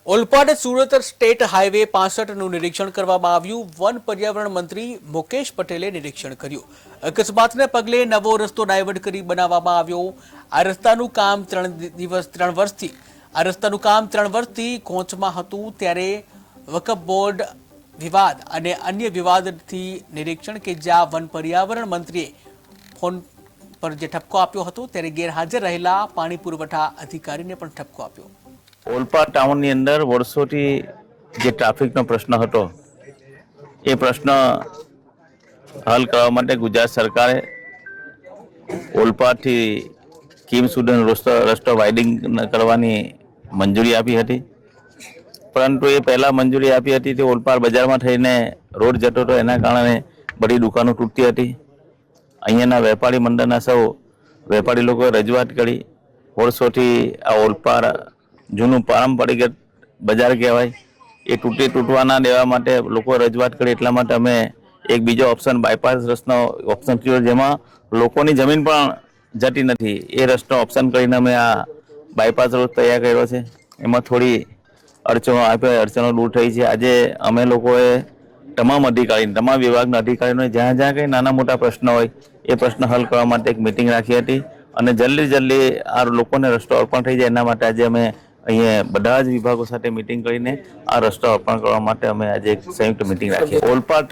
Olpad Surat state highway 65નું નિરીક્ષણ કરવામાં આવ્યું। વન પર્યાવરણ મંત્રી મુકેશ પટેલે નિરીક્ષણ કર્યું। અકસ્માતને પગલે નવો રસ્તો ડાયવર્ટ કરી બનાવવામાં આવ્યો। આ રસ્તાનું કામ 3 વર્ષથી કોંચમાં હતું, ત્યારે વકફ બોર્ડ વિવાદ અને અન્ય વિવાદથી નિરીક્ષણ કે જ્યાં વન પર્યાવરણ મંત્રીએ ફોન પર જે ઠપકો આપ્યો હતો, ત્યારે ગેરહાજર રહેલા પાણી પુરવઠા અધિકારીને પણ ઠપકો આપ્યો। ઓલપાડ ટાઉનની અંદર વર્ષોથી જે ટ્રાફિકનો પ્રશ્ન હતો એ પ્રશ્ન હલ કરવા માટે ગુજરાત સરકારે ઓલપાડથી કીમ સુધીનો રસ્તો વાઇડિંગ કરવાની મંજૂરી આપી હતી, પરંતુ એ પહેલાં મંજૂરી આપી હતી તે ઓલપાડ બજારમાં થઈને રોડ જતો હતો, એના કારણે બધી દુકાનો તૂટતી હતી। અહીંયાના વેપારી મંડળના સૌ વેપારી લોકોએ રજૂઆત કરી। વર્ષોથી આ ઓલપાડ જૂનું પારંપરિક બજાર કહેવાય, એ તૂટવા ના દેવા માટે લોકો રજૂઆત કરી। એટલા માટે અમે એક બીજો ઓપ્શન બાયપાસ રસ્તો ઓપ્શન કર્યો, જેમાં લોકોની જમીન પણ જતી નથી, એ રસ્તો ઓપ્શન કરીને અમે આ બાયપાસ રોડ તૈયાર કર્યો છે। એમાં થોડી અડચણો દૂર થઈ છે। આજે અમે લોકોએ તમામ વિભાગના અધિકારીઓને જ્યાં જ્યાં કંઈ નાના મોટા પ્રશ્નો હોય એ પ્રશ્ન હલ કરવા માટે એક મિટિંગ રાખી હતી, અને જલ્દી આ લોકોને રસ્તો અર્પણ થઈ જાય એના માટે આજે અમે અહીંયા બધા જ વિભાગો સાથે મિટિંગ કરીને આ રસ્તો અર્પણ કરવા માટે અમે આજે એક સંયુક્ત મિટિંગ રાખી। ઓલપાડ